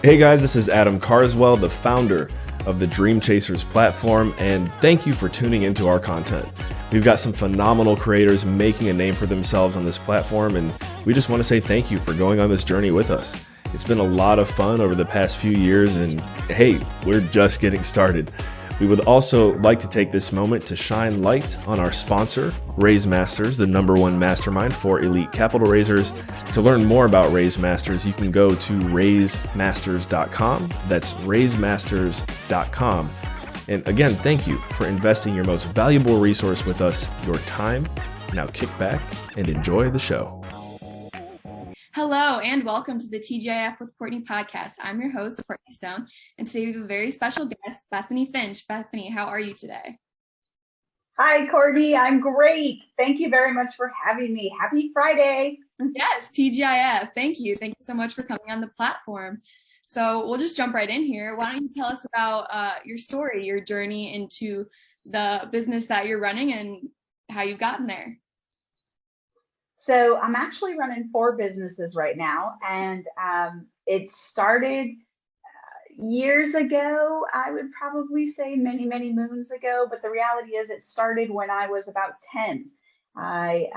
Hey guys, this is Adam Carswell, the founder of the Dream Chasers platform, and thank you for tuning into our content. We've got some phenomenal creators making a name for themselves on this platform, and we just want to say thank you for going on this journey with us. It's been a lot of fun over the past few years, and hey, we're just getting started. We would also like to take this moment to shine light on our sponsor, Raise Masters, the #1 mastermind for elite capital raisers. To learn more about Raise Masters, you can go to raisemasters.com. That's raisemasters.com. And again, thank you for investing your most valuable resource with us, your time. Now kick back and enjoy the show. Hello and welcome to the TGIF with Courtney podcast. I'm your host, Courtney Stone, and today we have a very special guest, Bethany Finch. Bethany, how are you today? Hi, Courtney. I'm great. Thank you very much for having me. Happy Friday. Yes, TGIF. Thank you. Thank you so much for coming on the platform. So we'll just jump right in here. Why don't you tell us about your story, your journey into the business that you're running and how you've gotten there? So I'm actually running 4 businesses right now, and it started years ago. I would probably say many, many moons ago, but the reality is it started when I was about 10. I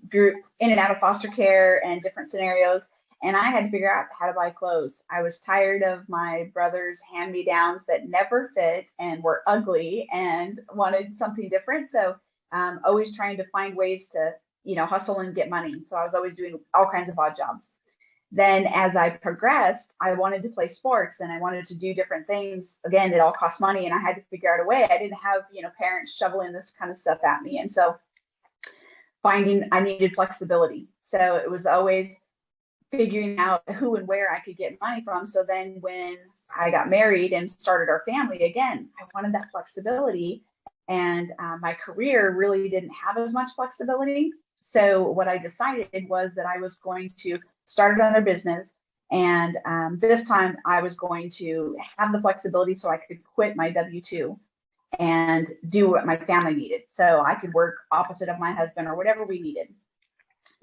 grew in and out of foster care and different scenarios, and I had to figure out how to buy clothes. I was tired of my brother's hand-me-downs that never fit and were ugly and wanted something different. So always trying to find ways to hustle and get money. So I was always doing all kinds of odd jobs. Then as I progressed, I wanted to play sports and I wanted to do different things. Again, it all cost money and I had to figure out a way. I didn't have, parents shoveling this kind of stuff at me. And so finding I needed flexibility. So it was always figuring out who and where I could get money from. So then when I got married and started our family, again, I wanted that flexibility. And my career really didn't have as much flexibility. So what I decided was that I was going to start another business. And this time I was going to have the flexibility so I could quit my W-2 and do what my family needed. So I could work opposite of my husband or whatever we needed.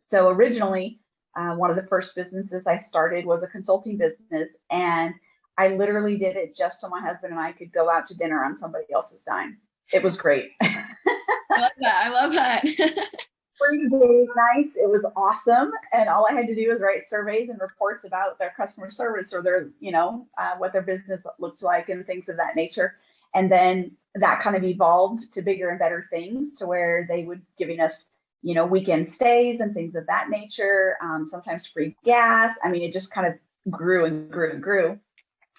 So originally, one of the first businesses I started was a consulting business. And I literally did it just so my husband and I could go out to dinner on somebody else's dime. It was great. I love that. 3 days nights. It was awesome. And all I had to do was write surveys and reports about their customer service or their, what their business looked like and things of that nature. And then that kind of evolved to bigger and better things to where they would giving us, weekend stays and things of that nature. Sometimes free gas. I mean, it just kind of grew and grew and grew.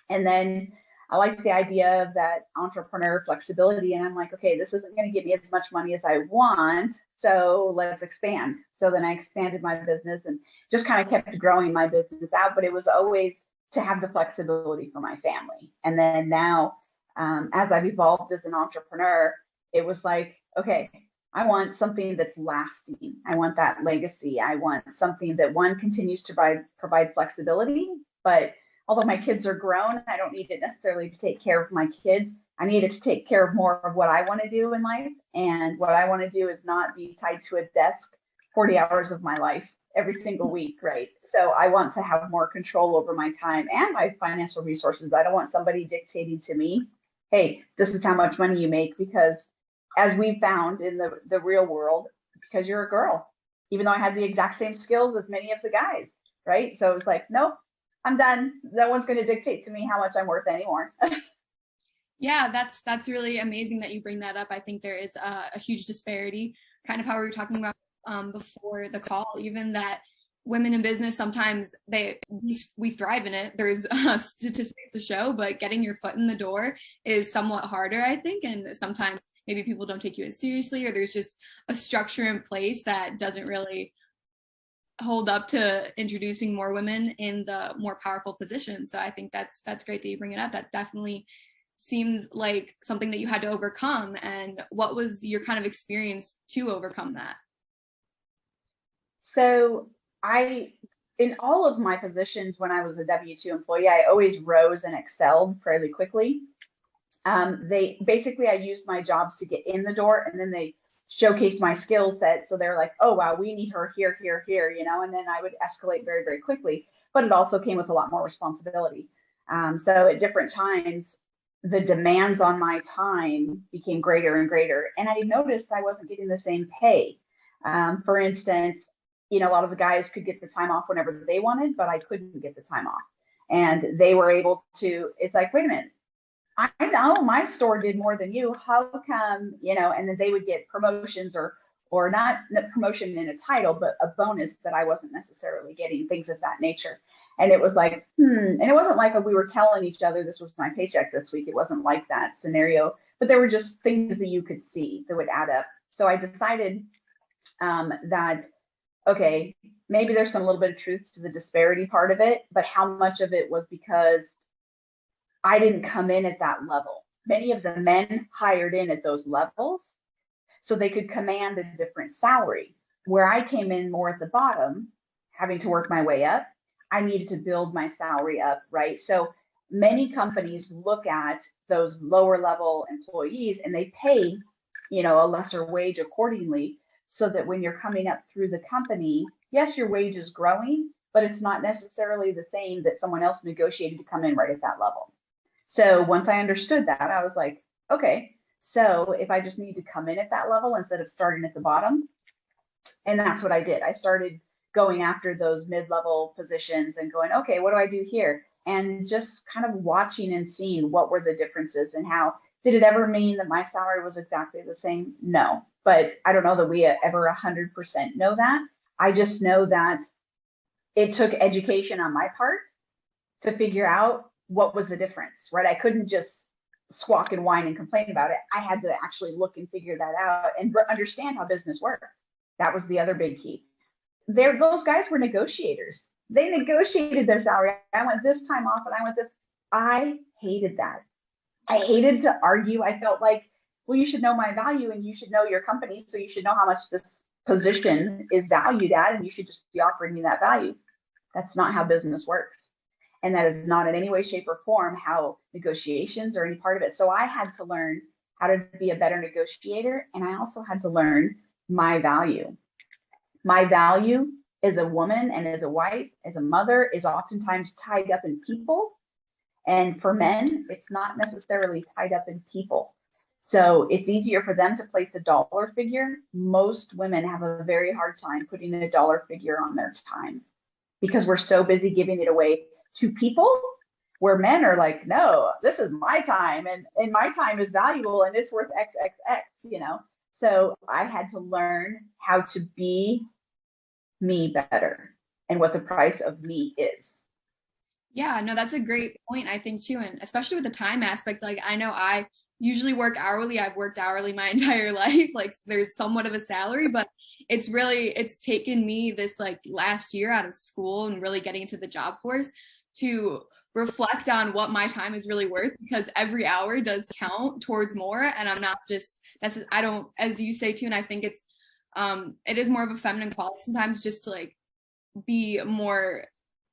And then I like the idea of that entrepreneur flexibility. And I'm like, okay, this isn't going to give me as much money as I want. So let's expand. So then I expanded my business and just kind of kept growing my business out. But it was always to have the flexibility for my family. And then now, as I've evolved as an entrepreneur, it was like, okay, I want something that's lasting. I want that legacy. I want something that continues to provide flexibility, but although my kids are grown, I don't need it necessarily to take care of my kids. I needed to take care of more of what I want to do in life. And what I want to do is not be tied to a desk 40 hours of my life every single week, right? So I want to have more control over my time and my financial resources. I don't want somebody dictating to me, hey, this is how much money you make, because as we've found in the real world, because you're a girl, even though I had the exact same skills as many of the guys, right? So it's like, nope. I'm done. No one's going to dictate to me how much I'm worth anymore. Yeah, that's really amazing that you bring that up. I think there is a huge disparity, kind of how we were talking about before the call, even that women in business, sometimes we thrive in it. There's statistics to show, but getting your foot in the door is somewhat harder, I think. And sometimes maybe people don't take you as seriously, or there's just a structure in place that doesn't really hold up to introducing more women in the more powerful positions. So I think that's great that you bring it up. That definitely seems like something that you had to overcome. And what was your kind of experience to overcome that? So in all of my positions when I was a W-2 employee, I always rose and excelled fairly quickly. I used my jobs to get in the door, and then they showcased my skill set. So they're like, oh, wow, we need her here, here, here, and then I would escalate very, very quickly. But it also came with a lot more responsibility. So at different times, the demands on my time became greater and greater. And I noticed I wasn't getting the same pay. For instance, a lot of the guys could get the time off whenever they wanted, but I couldn't get the time off. And they were able to, it's like, wait a minute, I know my store did more than you. How come, and then they would get promotions or not a promotion in a title, but a bonus that I wasn't necessarily getting, things of that nature. And it was like, and it wasn't like we were telling each other this was my paycheck this week. It wasn't like that scenario, but there were just things that you could see that would add up. So I decided that, okay, maybe there's some little bit of truth to the disparity part of it, but how much of it was because I didn't come in at that level. Many of the men hired in at those levels so they could command a different salary. Where I came in more at the bottom, having to work my way up, I needed to build my salary up, right? So many companies look at those lower level employees and they pay, a lesser wage accordingly, so that when you're coming up through the company, yes, your wage is growing, but it's not necessarily the same that someone else negotiated to come in right at that level. So once I understood that, I was like, okay, so if I just need to come in at that level instead of starting at the bottom, and that's what I did. I started going after those mid-level positions and going, okay, what do I do here? And just kind of watching and seeing what were the differences and how, did it ever mean that my salary was exactly the same? No, but I don't know that we ever 100% know that. I just know that it took education on my part to figure out what was the difference, right? I couldn't just squawk and whine and complain about it. I had to actually look and figure that out and understand how business worked. That was the other big key. Those guys were negotiators. They negotiated their salary. I went this time off and I went this. I hated that. I hated to argue. I felt like, well, you should know my value and you should know your company. So you should know how much this position is valued at, and you should just be offering me that value. That's not how business works. And that is not in any way, shape, or form how negotiations or any part of it. So I had to learn how to be a better negotiator. And I also had to learn my value. My value as a woman and as a wife, as a mother, is oftentimes tied up in people. And for men, it's not necessarily tied up in people. So it's easier for them to place a dollar figure. Most women have a very hard time putting a dollar figure on their time because we're so busy giving it away to people, where men are like, no, this is my time and my time is valuable and it's worth XXX, So I had to learn how to be me better and what the price of me is. Yeah, no, that's a great point, I think, too. And especially with the time aspect, like I know I usually work hourly. I've worked hourly my entire life. Like there's somewhat of a salary, but it's taken me this like last year out of school and really getting into the job force to reflect on what my time is really worth, because every hour does count towards more. And I'm not just, I don't, as you say too, and I think it is more of a feminine quality sometimes, just to like be more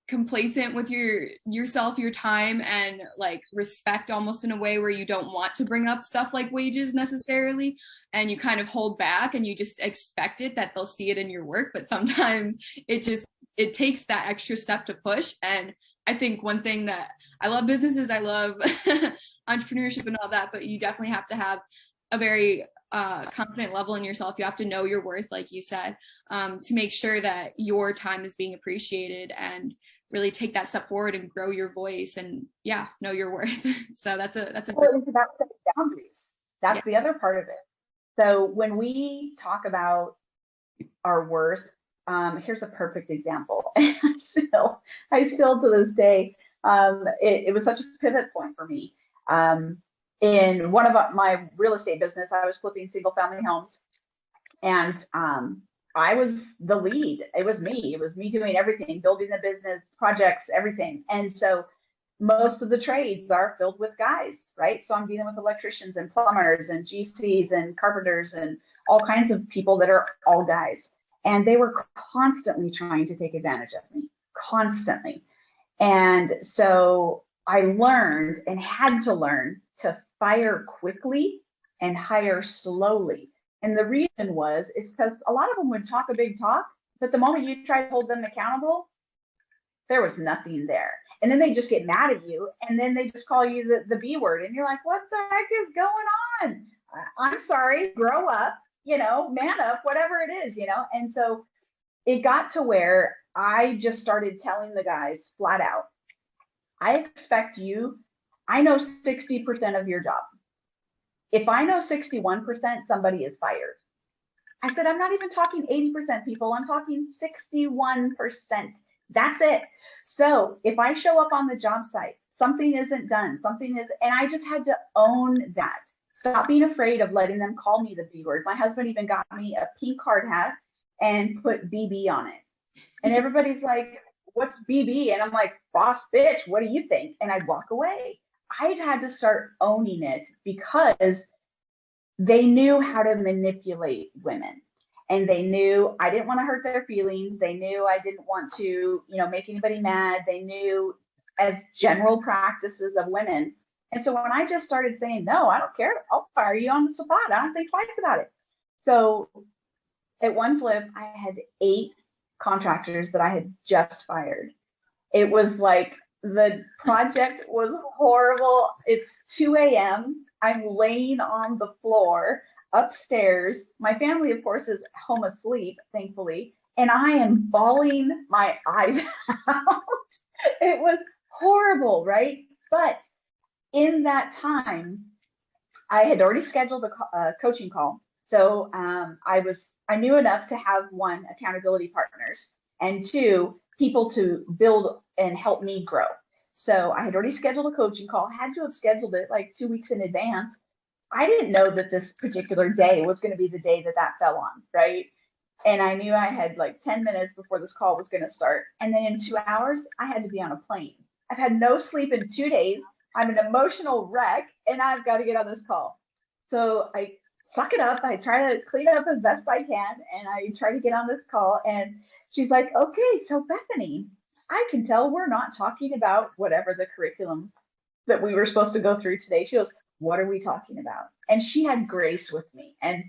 complacent with yourself, your time, and like respect almost in a way where you don't want to bring up stuff like wages necessarily, and you kind of hold back and you just expect it that they'll see it in your work. But sometimes it takes that extra step to push. And I think one thing that I love businesses, I love entrepreneurship and all that, but you definitely have to have a very confident level in yourself. You have to know your worth, like you said, to make sure that your time is being appreciated, and really take that step forward and grow your voice and know your worth. So that's a it's about setting boundaries. That's the other part of it. So when we talk about our worth, here's a perfect example. I still to this day, it was such a pivot point for me. In one of my real estate business, I was flipping single family homes, and I was the lead. It was me doing everything, building the business, projects, everything. And so most of the trades are filled with guys, right? So I'm dealing with electricians and plumbers and GCs and carpenters and all kinds of people that are all guys. And they were constantly trying to take advantage of me, constantly. And so I learned and had to learn to fire quickly and hire slowly. And the reason is because a lot of them would talk a big talk, but the moment you try to hold them accountable, there was nothing there. And then they just get mad at you, and then they just call you the B word, and you're like, what the heck is going on? I'm sorry, grow up, man up, whatever it is, And so it got to where I just started telling the guys flat out, I expect you, I know 60% of your job. If I know 61%, somebody is fired. I said, I'm not even talking 80% people, I'm talking 61%. That's it. So if I show up on the job site, something isn't done, and I just had to own that. Stop being afraid of letting them call me the B word. My husband even got me a pink hard hat and put BB on it. And everybody's like, what's BB? And I'm like, boss bitch, what do you think? And I'd walk away. I had to start owning it because they knew how to manipulate women. And they knew I didn't want to hurt their feelings. They knew I didn't want to, make anybody mad. They knew as general practices of women. And so when I just started saying, no, I don't care, I'll fire you on the spot. I don't think twice about it. So at one flip, I had 8 contractors that I had just fired. It was like the project was horrible. It's 2 a.m. I'm laying on the floor upstairs. My family, of course, is home asleep, thankfully, and I am bawling my eyes out. It was horrible, right? But in that time, I had already scheduled a coaching call. So I knew enough to have 1, accountability partners, and 2, people to build and help me grow. So I had already scheduled a coaching call, had to have scheduled it like 2 weeks in advance. I didn't know that this particular day was going to be the day that fell on, right? And I knew I had like 10 minutes before this call was going to start. And then in 2 hours, I had to be on a plane. I've had no sleep in 2 days. I'm an emotional wreck, and I've got to get on this call. So I suck it up. I try to clean it up as best I can, and I try to get on this call. And she's like, okay, so Bethany, I can tell we're not talking about whatever the curriculum that we were supposed to go through today. She goes, what are we talking about? And she had grace with me. And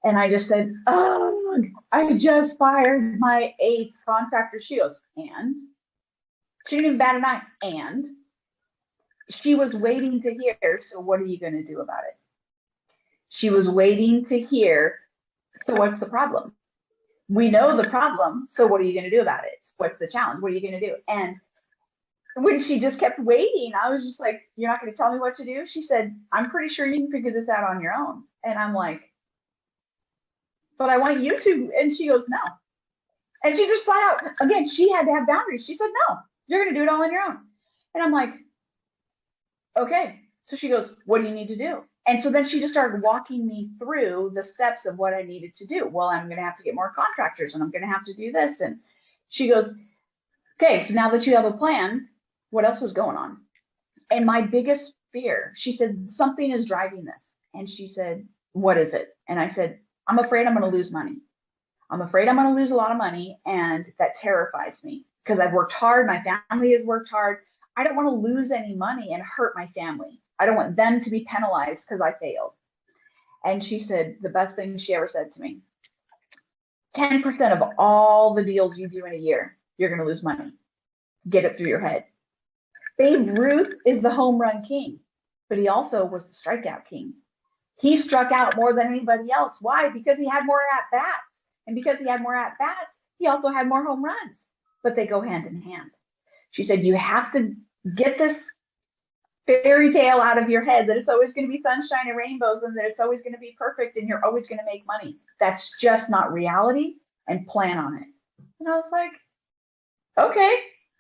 I just said, oh, I just fired my 8th contractor. She goes, and? She didn't even bat an eye. And she was waiting to hear, so what are you going to do about it? She was waiting to hear, so what's the problem? We know the problem, so what are you going to do about it? What's the challenge? What are you going to do? And when she just kept waiting, I was just like, you're not going to tell me what to do? She said, I'm pretty sure you can figure this out on your own. And I'm like, but I want you to. And she goes, no. And she just flat out, again, she had to have boundaries. She said, no, you're going to do it all on your own. And I'm like, okay. So she goes, what do you need to do? And so then she just started walking me through the steps of what I needed to do. Well, I'm going to have to get more contractors, and I'm going to have to do this. And she goes, okay, so now that you have a plan, what else is going on? And my biggest fear, she said, something is driving this. And she said, what is it? And I said, I'm afraid I'm going to lose money. I'm afraid I'm going to lose a lot of money. And that terrifies me because I've worked hard. My family has worked hard. I don't want to lose any money and hurt my family. I don't want them to be penalized because I failed. And she said, the best thing she ever said to me, 10% of all the deals you do in a year, you're going to lose money. Get it through your head. Babe Ruth is the home run king, but he also was the strikeout king. He struck out more than anybody else. Why? Because he had more at-bats. And because he had more at-bats, he also had more home runs. But they go hand in hand. She said, you have to get this fairy tale out of your head that it's always going to be sunshine and rainbows and that it's always going to be perfect and you're always going to make money. That's just not reality, and plan on it. And I was like, okay.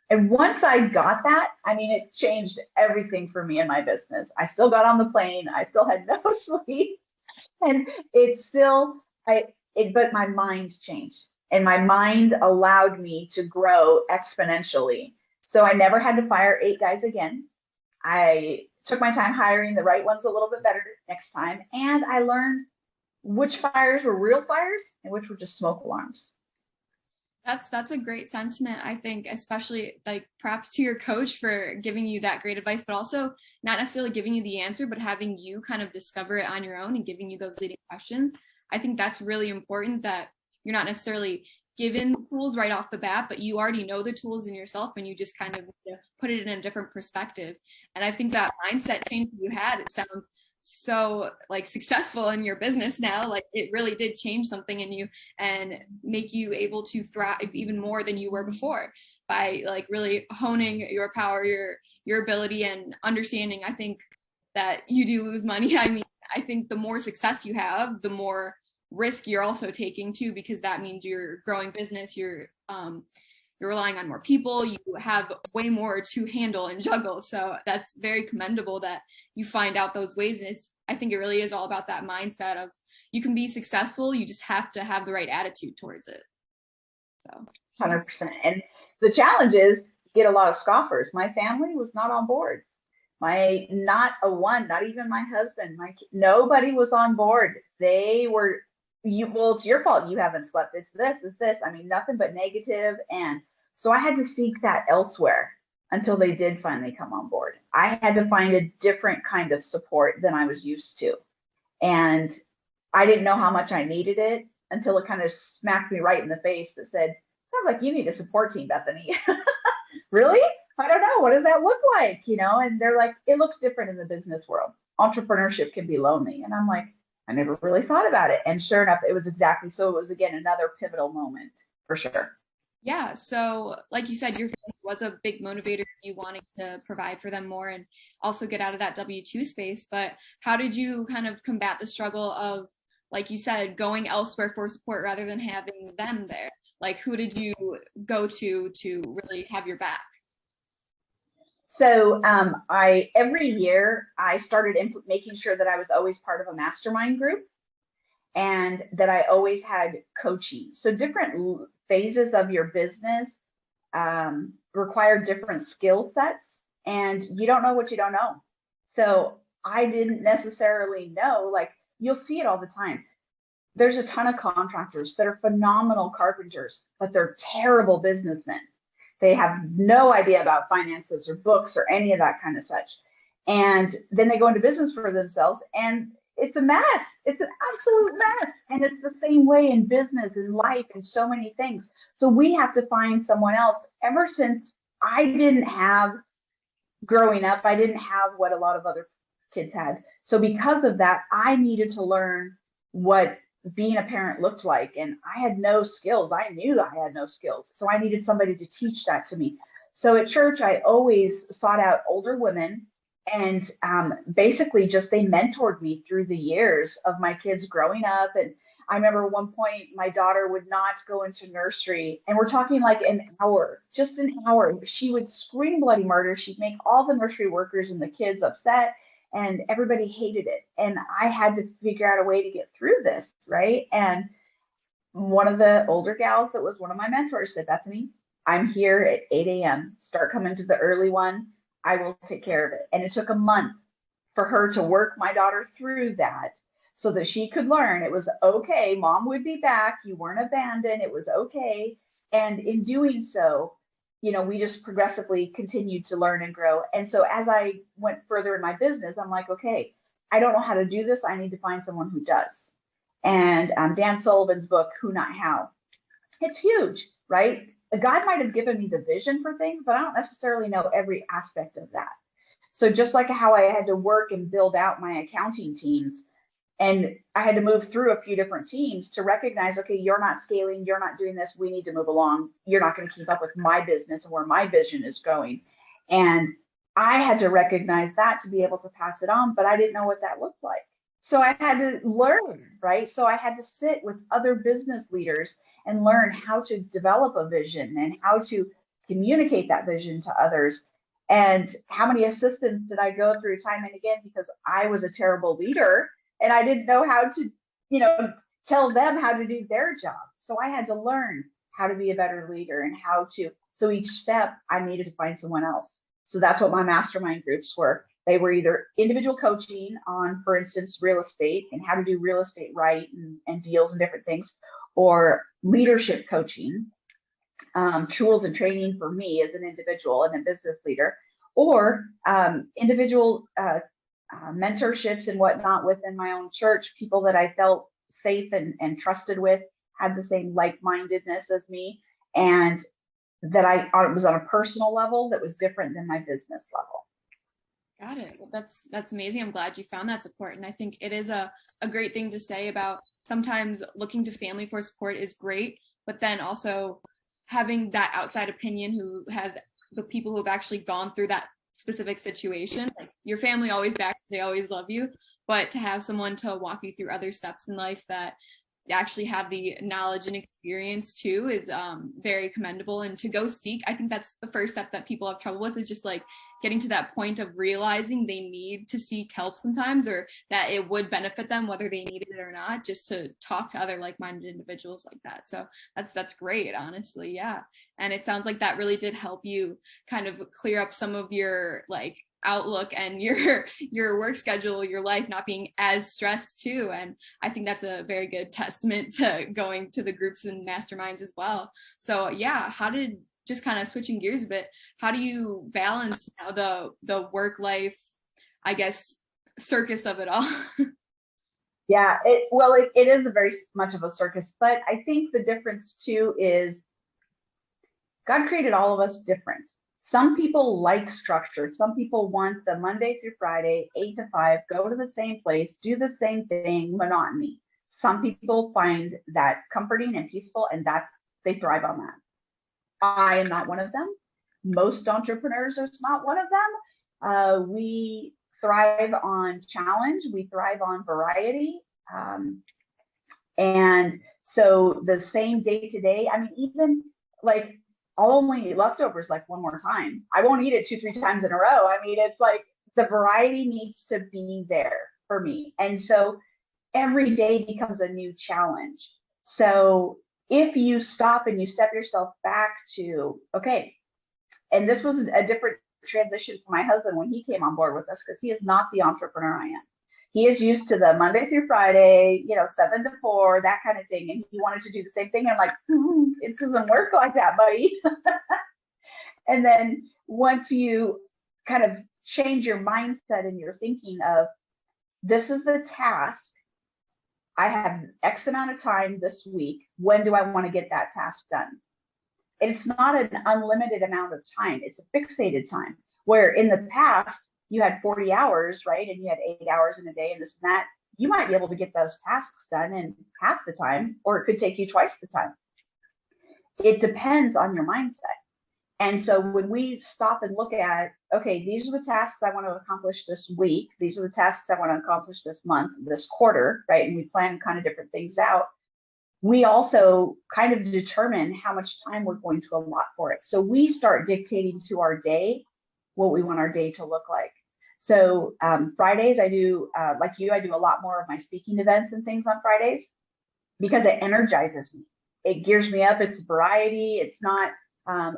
And once I got that, I mean, it changed everything for me in my business. I still got on the plane. I still had no sleep. And it's still, but my mind changed. And my mind allowed me to grow exponentially. So I never had to fire 8 guys again. I took my time hiring the right ones a little bit better next time. And I learned which fires were real fires and which were just smoke alarms. That's a great sentiment, I think, especially like props to your coach for giving you that great advice, but also not necessarily giving you the answer, but having you kind of discover it on your own and giving you those leading questions. I think that's really important, that you're not necessarily given tools right off the bat, but you already know the tools in yourself and you just kind of put it in a different perspective. And I think that mindset change that you had, it sounds so like successful in your business now. Like it really did change something in you and make you able to thrive even more than you were before by like really honing your power, your ability and understanding. I think that you do lose money. I mean, I think the more success you have, the more risk you're also taking too, because that means you're growing business, you're relying on more people, you have way more to handle and juggle. So that's very commendable that you find out those ways. And I think it really is all about that mindset of you can be successful, you just have to have the right attitude towards it. So 100%. And the challenge is you get a lot of scoffers. My family was not on board. Not even my husband, nobody was on board. They were, well, it's your fault you haven't slept. It's this. I mean, nothing but negative. And so I had to seek that elsewhere until they did finally come on board. I had to find a different kind of support than I was used to. And I didn't know how much I needed it until it kind of smacked me right in the face that said, sounds like you need a support team, Bethany. Really? I don't know. What does that look like? And they're like, it looks different in the business world. Entrepreneurship can be lonely. And I'm like, I never really thought about it. And sure enough, it was exactly so. It was, again, another pivotal moment for sure. Yeah. So like you said, your family was a big motivator, you wanting to provide for them more and also get out of that W-2 space. But how did you kind of combat the struggle of, like you said, going elsewhere for support rather than having them there? Like, who did you go to really have your back? So every year I started making sure that I was always part of a mastermind group and that I always had coaching. So different phases of your business require different skill sets, and you don't know what you don't know. So I didn't necessarily know, like you'll see it all the time. There's a ton of contractors that are phenomenal carpenters, but they're terrible businessmen. They have no idea about finances or books or any of that kind of such. And then they go into business for themselves and it's a mess. It's an absolute mess. And it's the same way in business and life and so many things. So we have to find someone else. Ever since growing up, I didn't have what a lot of other kids had. So because of that, I needed to learn what being a parent looked like, and I had no skills. I knew I had no skills, so I needed somebody to teach that to me. So at church, I always sought out older women, and basically just they mentored me through the years of my kids growing up. And I remember at one point my daughter would not go into nursery, and we're talking like just an hour. She would scream bloody murder. She'd make all the nursery workers and the kids upset, and everybody hated it. And I had to figure out a way to get through this, right? And one of the older gals that was one of my mentors said, Bethany, I'm here at 8 a.m. Start coming to the early one. I will take care of it. And it took a month for her to work my daughter through that so that she could learn it was okay. Mom would be back. You weren't abandoned. It was okay. And in doing so, we just progressively continued to learn and grow. And so as I went further in my business, I'm like, okay, I don't know how to do this. I need to find someone who does. And Dan Sullivan's book, Who Not How, it's huge, right? God might have given me the vision for things, but I don't necessarily know every aspect of that. So just like how I had to work and build out my accounting teams, and I had to move through a few different teams to recognize, okay, you're not scaling, you're not doing this, we need to move along. You're not going to keep up with my business and where my vision is going. And I had to recognize that to be able to pass it on, but I didn't know what that looked like. So I had to learn, right? So I had to sit with other business leaders and learn how to develop a vision and how to communicate that vision to others. And how many assistants did I go through time and again because I was a terrible leader and I didn't know how to, tell them how to do their job. So I had to learn how to be a better leader and so each step I needed to find someone else. So that's what my mastermind groups were. They were either individual coaching on, for instance, real estate and how to do real estate right and deals and different things, or leadership coaching, tools and training for me as an individual and a business leader, or individual mentorships and whatnot within my own church, people that I felt safe and trusted with, had the same like-mindedness as me, and that it was on a personal level that was different than my business level. Got it. Well, that's amazing. I'm glad you found that support. And I think it is a great thing to say about sometimes looking to family for support is great, but then also having that outside opinion who have the people who have actually gone through that specific situation. Like, your family always backs, they always love you, but to have someone to walk you through other steps in life that actually have the knowledge and experience too is very commendable. And to go seek, I think that's the first step that people have trouble with, is just like getting to that point of realizing they need to seek help sometimes, or that it would benefit them whether they needed it or not, just to talk to other like-minded individuals like that. So that's great, honestly. Yeah. And it sounds like that really did help you kind of clear up some of your like outlook and your work schedule, your life not being as stressed too. And I think that's a very good testament to going to the groups and masterminds as well. So yeah, just kind of switching gears a bit, how do you balance the work life, I guess, circus of it all? Yeah, it is a very much of a circus, but I think the difference too is God created all of us different. Some people like structure. Some people want the Monday through Friday, 8 to 5, go to the same place, do the same thing, monotony. Some people find that comforting and peaceful, and they thrive on that. I am not one of them. Most entrepreneurs are not one of them. We thrive on challenge. We thrive on variety. And so the same day to day, I mean, even like, I'll only eat leftovers like one more time. I won't eat it 2-3 times in a row. I mean, it's like the variety needs to be there for me. And so every day becomes a new challenge. So if you stop and you step yourself back to, okay, and this was a different transition for my husband when he came on board with us, because he is not the entrepreneur I am. He is used to the Monday through Friday, 7 to 4, that kind of thing. And he wanted to do the same thing. And I'm like, it doesn't work like that, buddy. And then once you kind of change your mindset and your thinking of, this is the task, I have X amount of time this week. When do I want to get that task done? It's not an unlimited amount of time. It's a fixated time, where in the past, you had 40 hours, right? And you had 8 hours in a day and this and that. You might be able to get those tasks done in half the time, or it could take you twice the time. It depends on your mindset. And so when we stop and look at, okay, these are the tasks I want to accomplish this week. These are the tasks I want to accomplish this month, this quarter, right? And we plan kind of different things out. We also kind of determine how much time we're going to allot for it. So we start dictating to our day what we want our day to look like. So Fridays, I do, like you, I do a lot more of my speaking events and things on Fridays, because it energizes me. It gears me up. It's variety. It's not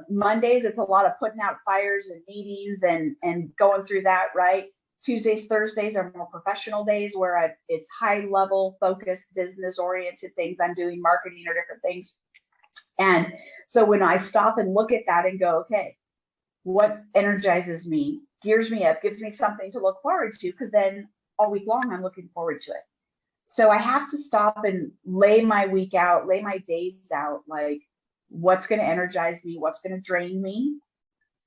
Mondays. It's a lot of putting out fires and meetings and going through that, right? Tuesdays, Thursdays are more professional days where it's high level, focused, business oriented things. I'm doing marketing or different things. And so when I stop and look at that and go, okay, what energizes me, gears me up, gives me something to look forward to, because then all week long I'm looking forward to it. So I have to stop and lay my week out, lay my days out, like what's going to energize me, what's going to drain me.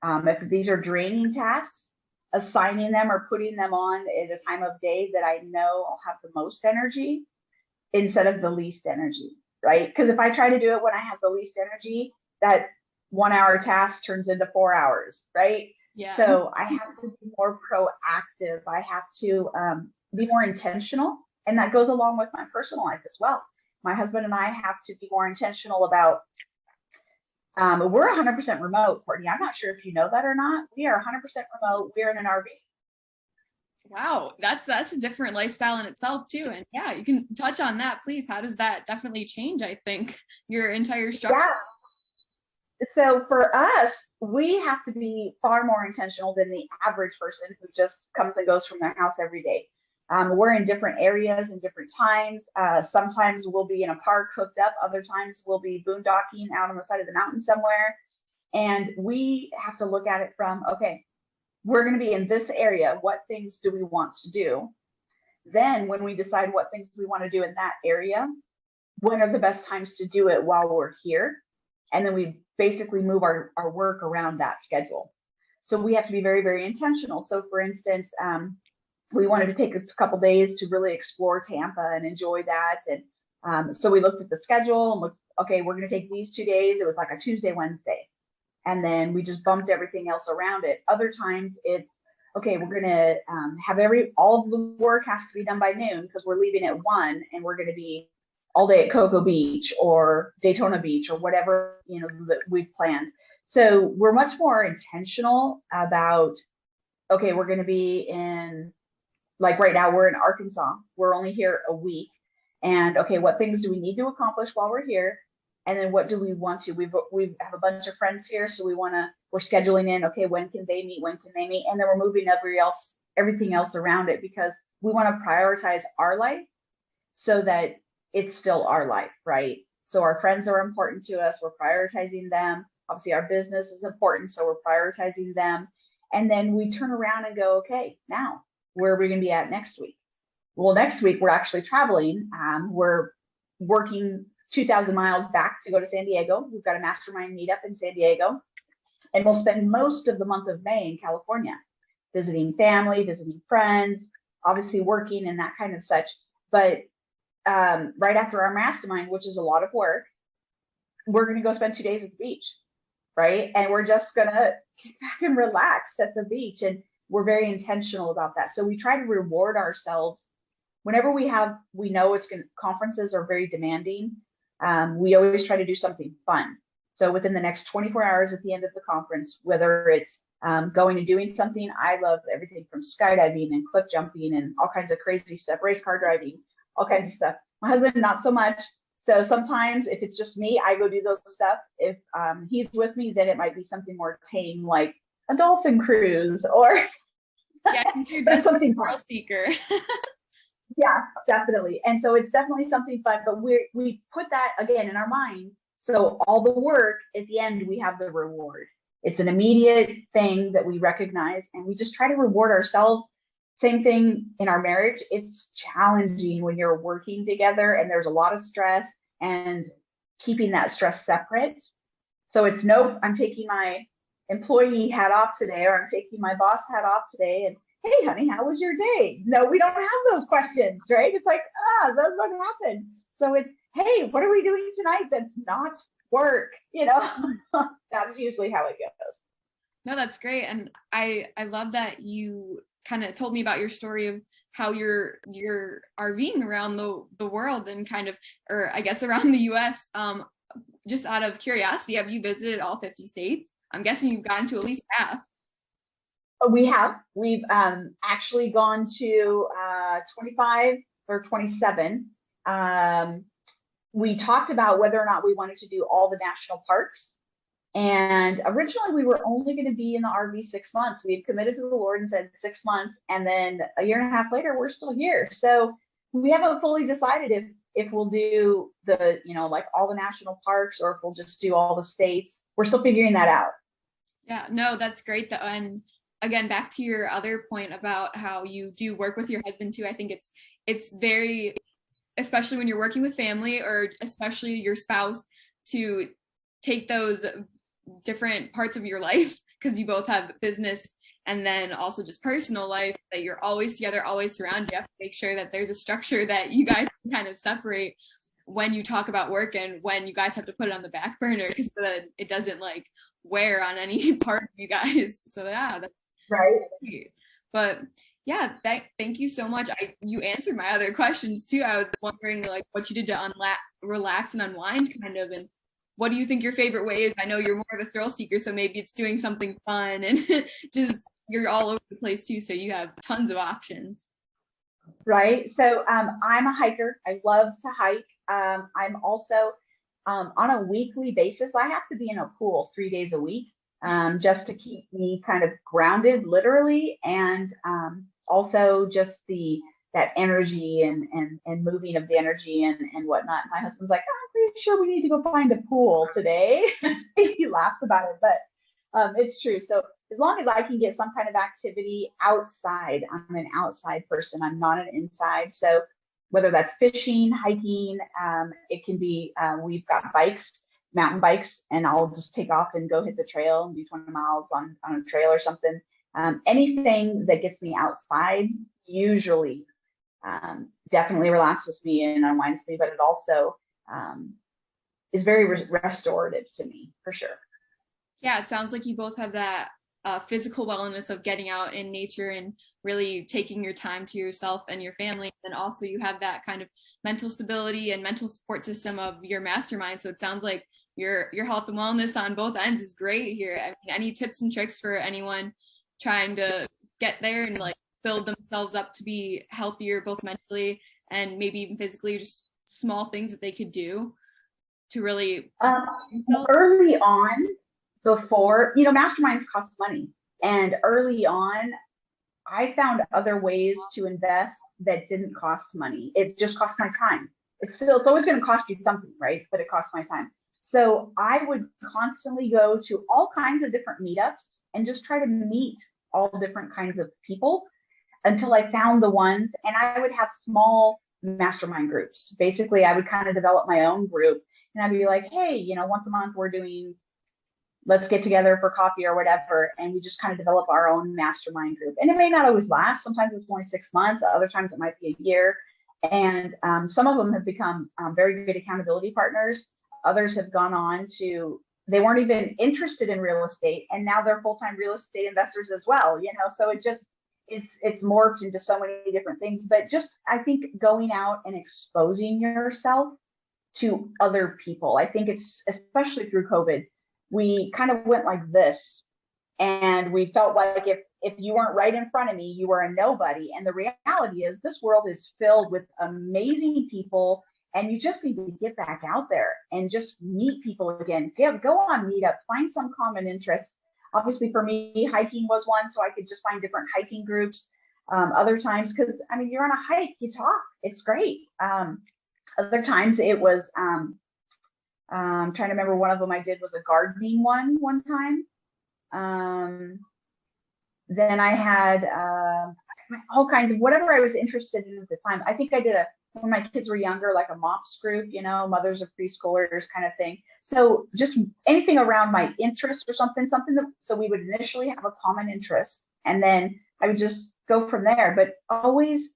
If these are draining tasks, assigning them or putting them on at a time of day that I know I'll have the most energy instead of the least energy, right? Because if I try to do it when I have the least energy, that 1 hour task turns into 4 hours, right? Yeah. So I have to be more proactive. I have to be more intentional. And that goes along with my personal life as well. My husband and I have to be more intentional about, we're 100% remote, Courtney. I'm not sure if you know that or not. We are 100% remote. We're in an RV. Wow, that's a different lifestyle in itself too. And yeah, you can touch on that, please. How does that definitely change, I think, your entire structure? Yeah. So for us, we have to be far more intentional than the average person who just comes and goes from their house every day. We're in different areas and different times. Sometimes we'll be in a park hooked up. Other times we'll be boondocking out on the side of the mountain somewhere. And we have to look at it from, okay, we're going to be in this area. What things do we want to do? Then when we decide what things we want to do in that area, when are the best times to do it while we're here. And then we basically move our work around that schedule. So we have to be very, very intentional. So for instance, we wanted to take a couple days to really explore Tampa and enjoy that. And so we looked at the schedule and looked, okay, we're going to take these 2 days. It was like a Tuesday, Wednesday. And then we just bumped everything else around it. Other times it's, okay, we're going to have all of the work has to be done by noon because we're leaving at 1 and we're going to be all day at Cocoa Beach or Daytona Beach or whatever, that we've planned. So we're much more intentional about, okay, we're going to be in, like right now we're in Arkansas. We're only here a week. And okay, what things do we need to accomplish while we're here? And then what do we want to? We have a bunch of friends here, so we're scheduling in, okay, when can they meet? When can they meet? And then we're moving everything else around it because we want to prioritize our life so that it's still our life, right? So our friends are important to us. We're prioritizing them. Obviously, our business is important, so we're prioritizing them. And then we turn around and go, okay, now where are we going to be at next week? Well, next week we're actually traveling. We're working 2,000 miles back to go to San Diego. We've got a mastermind meetup in San Diego. And we'll spend most of the month of May in California, visiting family, visiting friends, obviously working and that kind of such. But right after our mastermind, which is a lot of work, we're going to go spend 2 days at the beach, right? And we're just going to kick back and relax at the beach. And we're very intentional about that. So we try to reward ourselves whenever we know conferences are very demanding. We always try to do something fun. So within the next 24 hours at the end of the conference, whether it's going and doing something, I love everything from skydiving and cliff jumping and all kinds of crazy stuff, race car driving, all kinds of stuff. My husband, not so much. So sometimes if it's just me, I go do those stuff. If he's with me, then it might be something more tame, like a dolphin cruise or something thrill seeker. Yeah, definitely. And so it's definitely something fun, but we put that again in our mind. So all the work at the end, we have the reward. It's an immediate thing that we recognize and we just try to reward ourselves. Same thing in our marriage. It's challenging when you're working together and there's a lot of stress and keeping that stress separate. So it's nope, I'm taking my employee hat off today, or I'm taking my boss hat off today. And hey, honey, how was your day? No, we don't have those questions, right? It's like, that's what happened. So it's, hey, what are we doing tonight that's not work? That's usually how it goes. No, that's great. And I love that you kind of told me about your story of how you're RVing around the world and kind of, or I guess around the US. Just out of curiosity, have you visited all 50 states? I'm guessing you've gotten to at least half. We have. We've actually gone to 25 or 27. We talked about whether or not we wanted to do all the national parks. And originally we were only going to be in the RV 6 months. We had committed to the Lord and said 6 months. And then a year and a half later, we're still here. So we haven't fully decided if we'll do the, like all the national parks or if we'll just do all the states. We're still figuring that out. Yeah, no, that's great. And again, back to your other point about how you do work with your husband too. I think it's very, especially when you're working with family or especially your spouse, to take those different parts of your life, because you both have business and then also just personal life, that you're always together, always surrounded. You have to make sure that there's a structure that you guys can kind of separate when you talk about work and when you guys have to put it on the back burner, because then it doesn't like wear on any part of you guys. So yeah, that's right. Great. But yeah, thank you so much. You answered my other questions too. I was wondering like what you did to relax and unwind kind of, and what do you think your favorite way is? I know you're more of a thrill seeker, so maybe it's doing something fun and just you're all over the place too, so you have tons of options. Right. So I'm a hiker. I love to hike. I'm also on a weekly basis, I have to be in a pool 3 days a week just to keep me kind of grounded, literally, and also just that energy and moving of the energy and whatnot. My husband's like, I'm pretty sure we need to go find a pool today. He laughs about it, but it's true. So as long as I can get some kind of activity outside, I'm an outside person. I'm not an inside. So whether that's fishing, hiking, it can be, we've got bikes, mountain bikes, and I'll just take off and go hit the trail and do 20 miles on a trail or something. Anything that gets me outside usually definitely relaxes me and unwinds me, but it also is very restorative to me, for sure. Yeah, it sounds like you both have that physical wellness of getting out in nature and really taking your time to yourself and your family. And also you have that kind of mental stability and mental support system of your mastermind. So it sounds like your health and wellness on both ends is great here. I mean, any tips and tricks for anyone trying to get there and like build themselves up to be healthier, both mentally and maybe even physically, just small things that they could do to really early on, before, masterminds cost money, and early on I found other ways to invest that didn't cost money. It just cost my time. It's always going to cost you something, right? But it costs my time. So I would constantly go to all kinds of different meetups and just try to meet all different kinds of people until I found the ones. And I would have small mastermind groups. Basically, I would kind of develop my own group, and I'd be like, hey, once a month we're doing, let's get together for coffee or whatever. And we just kind of develop our own mastermind group. And it may not always last. Sometimes it's only 6 months. Other times it might be a year. And some of them have become very good accountability partners. Others have gone on to, they weren't even interested in real estate, and now they're full-time real estate investors as well. So it just it's morphed into so many different things. But just, I think, going out and exposing yourself to other people. I think it's, especially through COVID, we kind of went like this, and we felt like if you weren't right in front of me, you were a nobody. And the reality is this world is filled with amazing people, and you just need to get back out there and just meet people again. Go on Meetup, find some common interest. Obviously for me, hiking was one, so I could just find different hiking groups. Other times, because you're on a hike, you talk, it's great. Other times it was, I'm trying to remember, one of them I did was a gardening one time. Then I had all kinds of whatever I was interested in at the time. I think I did when my kids were younger, like a MOPS group, mothers of preschoolers kind of thing. So just anything around my interest or something that, so we would initially have a common interest, and then I would just go from there, but always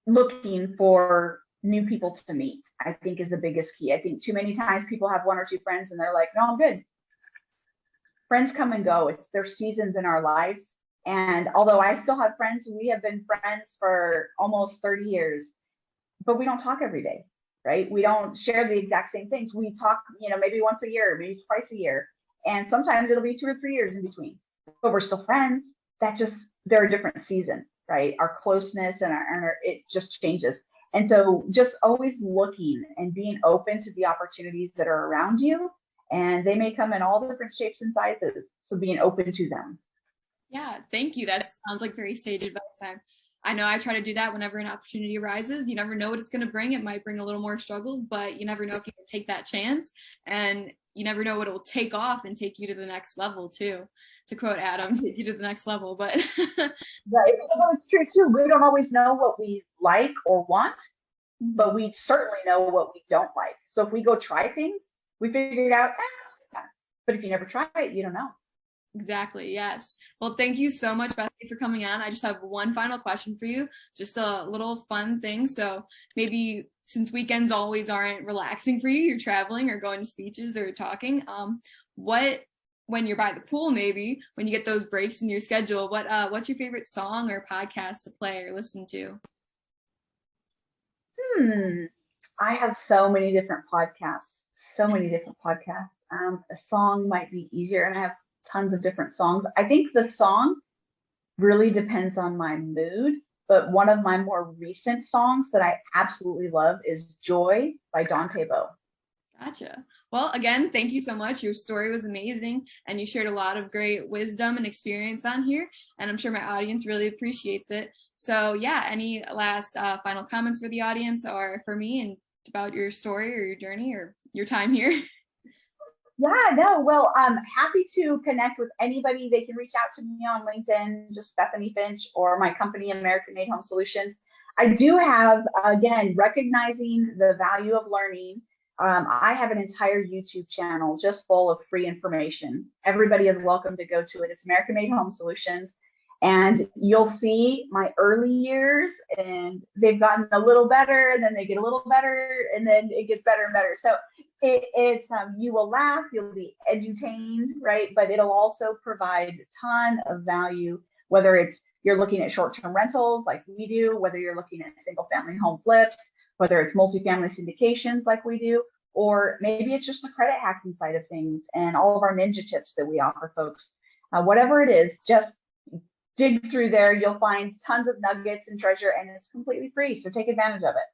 looking for new people to meet, I think, is the biggest key. I think too many times people have 1 or 2 friends and they're like, no, I'm good. Friends come and go. It's their seasons in our lives. And although I still have friends, we have been friends for almost 30 years, but we don't talk every day, right? We don't share the exact same things. We talk, maybe once a year, maybe twice a year. And sometimes it'll be 2 or 3 years in between, but we're still friends. They're a different season, right? Our closeness and it just changes. And so just always looking and being open to the opportunities that are around you, and they may come in all different shapes and sizes. So being open to them. Yeah, thank you. That sounds like very sage advice. I know I try to do that whenever an opportunity arises. You never know what it's going to bring. It might bring a little more struggles, but you never know if you can take that chance, and you never know what it will take off and take you to the next level too. To quote Adam, take you to the next level. But right, it's true too. We don't always know what we like or want, but we certainly know what we don't like. So if we go try things, we figure it out. But if you never try it, you don't know. Exactly. Yes. Well, thank you so much, Bethany, for coming on. I just have one final question for you, just a little fun thing. So maybe, since weekends always aren't relaxing for you, you're traveling or going to speeches or talking, when you're by the pool, maybe when you get those breaks in your schedule, what's your favorite song or podcast to play or listen to? I have so many different podcasts. A song might be easier, and I have tons of different songs. I think the song really depends on my mood, but one of my more recent songs that I absolutely love is Joy by Dante Bowe. Gotcha. Well, again, thank you so much. Your story was amazing, and you shared a lot of great wisdom and experience on here, and I'm sure my audience really appreciates it. So yeah, any last final comments for the audience or for me and about your story or your journey or your time here? Yeah, no, well, I'm happy to connect with anybody. They can reach out to me on LinkedIn, just Bethany Finch, or my company, American Made Home Solutions. I do have, again, recognizing the value of learning. I have an entire YouTube channel just full of free information. Everybody is welcome to go to it. It's American Made Home Solutions. And you'll see my early years, and they've gotten a little better, and then they get a little better, and then it gets better and better. So it's you will laugh, you'll be edutained, right? But it'll also provide a ton of value, whether it's you're looking at short-term rentals like we do, whether you're looking at single-family home flips, whether it's multifamily syndications like we do, or maybe it's just the credit hacking side of things and all of our ninja tips that we offer folks. Whatever it is, just dig through there. You'll find tons of nuggets and treasure, and it's completely free. So take advantage of it.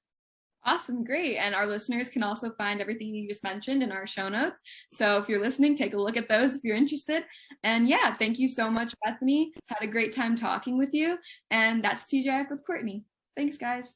Awesome. Great. And our listeners can also find everything you just mentioned in our show notes. So if you're listening, take a look at those if you're interested. And yeah, thank you so much, Bethany. Had a great time talking with you. And that's TGIF with Courtney. Thanks, guys.